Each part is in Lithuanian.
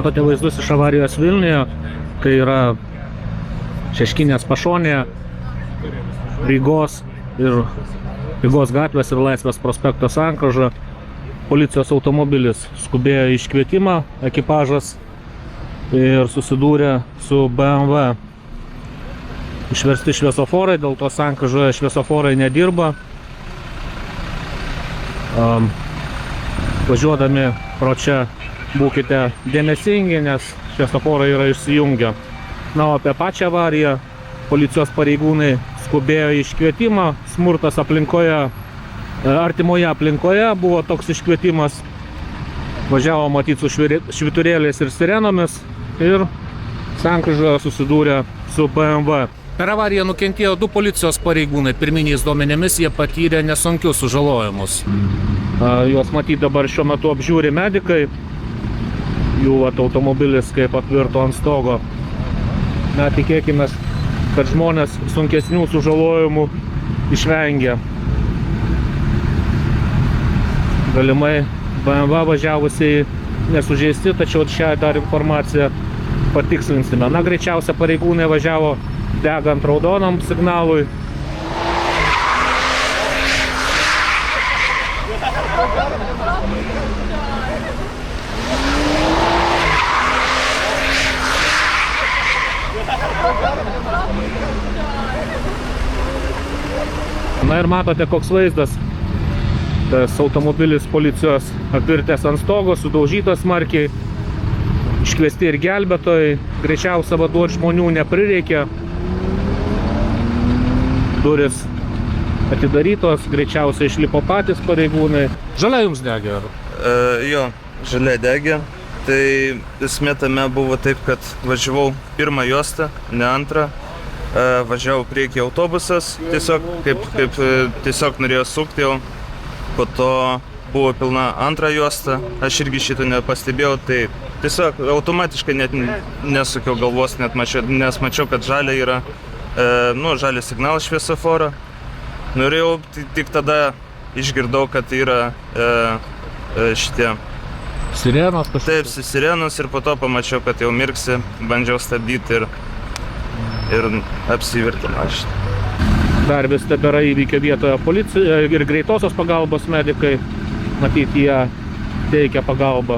Matote vaizdus iš avarijos Vilniuje, tai yra Šeškinės pašonėje, Rygos gatvės ir Laisvės prospekto sankryža. Policijos automobilis skubėjo į iškvietimą, ekipažas, ir susidūrė su BMW. Išversti šviesoforai, dėl to sankryžoje šviesoforai nedirba. Važiuodami pro čia būkite dėmesingi, nes šviesoforai yra išsijungę. Na, o apie pačią avariją policijos pareigūnai skubėjo į iškvietimą. Smurtas aplinkoje, artimoje aplinkoje buvo toks iškvietimas. Važiavo matyti su švyturėliais ir sirenomis ir sankryžoje susidūrė su BMW. Per avariją nukentėjo 2 policijos pareigūnai. Pirminiais duomenimis jie patyrė nesunkius sužalojimus. Juos matyti dabar šiuo metu apžiūri medikai. Jų automobilis kaip apvirto ant stogo. Na, tikėkime, kad žmonės sunkesnių sužalojimų išvengia. Galimai BMW važiavusiai nesužeisti, tačiau šią dar informaciją patikslinsime. Na, greičiausia pareigūnai važiavo degant raudonam signalui. Na ir matote, koks vaizdas. Tas automobilis policijos apvirtęs ant stogo, sudaužytas smarkiai. Iškviesti ir gelbėtojai. Greičiausia vaduoti žmonių neprireikė. Durys atidarytos, greičiausiai išlipo patys pareigūnai. Žalia jums degė, ar? Jo, žalia degė. Tai esmė tame buvo taip, kad važiavau pirmą juostą, ne antrą. Važiavau priekį autobusas, tiesiog norėjau sukti jau. Po to buvo pilna antra juosta, aš irgi šito nepastebėjau, tai tiesiog automatiškai net nesukiau galvos, nes mačiau, kad žalia yra, žalia signalas šviesoforo. Norėjau, tik tada išgirdau, kad yra šitie sirenos kažkokios. Taip, sirenos, ir po to pamačiau, kad jau mirksi, bandžiau stabdyti ir apsivertė mašiną. Dar vis tebėra įvykio vietoje policija ir greitosios pagalbos medikai. Matyti, jie teikia pagalbą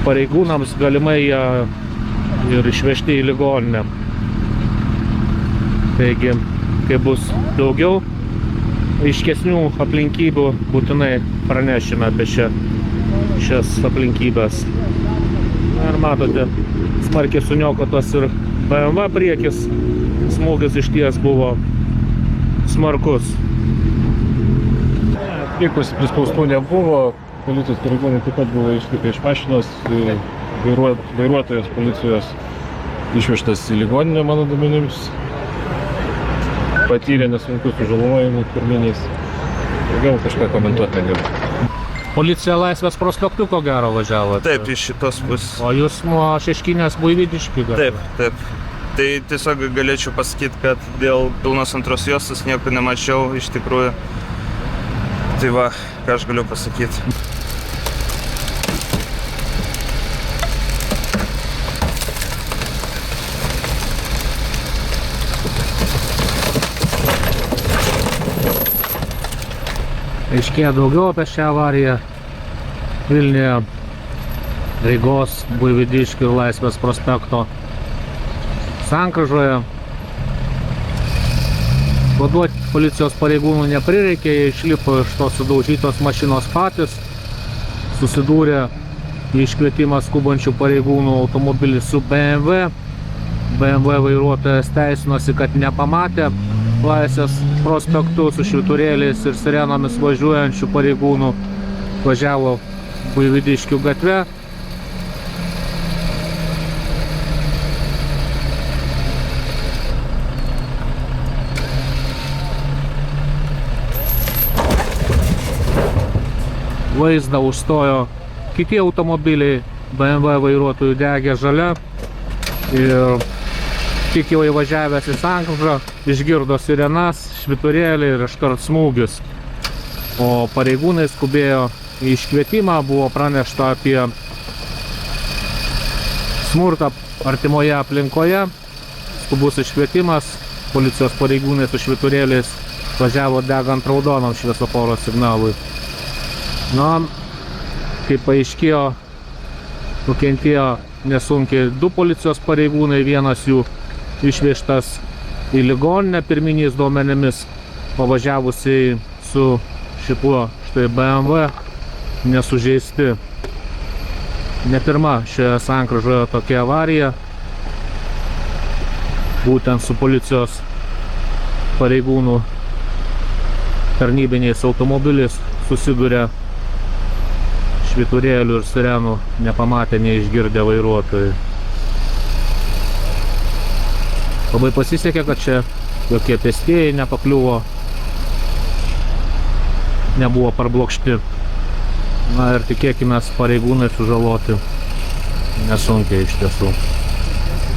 pareigūnams, galimai jie ir išvežti į ligoninę. Taigi, kai bus daugiau aiškesnių aplinkybių, būtinai pranešime apie šias aplinkybės. Ir matote, smarkiai suniokotas ir BMW priekis, smūgis išties buvo smarkus. Atvykus prispaustų nebuvo, policijos pareigūnai taip pat buvo išlipę iš mašinos, vairuotojas policijos išvežtas į ligoninę, mano duomenimis. Patyrė nesunkius sužalojimų pirminiais. Gal kažką komentuoti negaliu. Policija Laisvės prospektu ko gero važiavo? Taip, iš šitos pusės. O jūs nuo Šeškinės Buivydiškių? Taip. Tai tiesiog galėčiau pasakyti, kad dėl pilnos antros juostos nieko nemačiau iš tikrųjų. Tai va, ką aš galiu pasakyti. Aiškėja daugiau apie šią avariją Vilniuje, Rygos, Buivydiškių ir Laisvės prospekto sankryžoje. Vaduoti policijos pareigūnų neprireikė, jie išlipo iš tos sudaužytos mašinos patys, susidūrė į iškvietimą skubančių pareigūnų automobilį su BMW. BMW vairuotojas teisinosi, kad nepamatė Laisvės prospektu su švyturėliais ir sirenomis važiuojančių pareigūnų. Važiavo Buivydiškių gatve. Vaizdą užstojo kiti automobiliai, BMW vairuotojų degė žalia ir tik jau įvažiavęs į sankryžą išgirdo sirenas, švyturėlį ir iškart smūgis. O pareigūnai skubėjo į iškvietimą, buvo pranešta apie smurtą artimoje aplinkoje, skubus iškvietimas, policijos pareigūnai su švyturėliais važiavo degant raudonam šviesoforo signalui. Na, kaip paaiškėjo, nukentėjo nesunkiai 2 policijos pareigūnai, vienas jų išvežtas į ligoninę pirminiais duomenimis, pavažiavusiai su šituo štai BMW nesužeisti. Ne pirma šioje sankryžoje tokia avarija, būtent su policijos pareigūnų tarnybiniais automobiliais susiduria švyturėlių ir sirenų nepamatę, neišgirdę vairuotojai. Labai pasisekė, kad čia jokie pėstieji nepakliuvo, nebuvo parblokšti. Na ir tikėkime, pareigūnai sužaloti nesunkiai iš tiesų.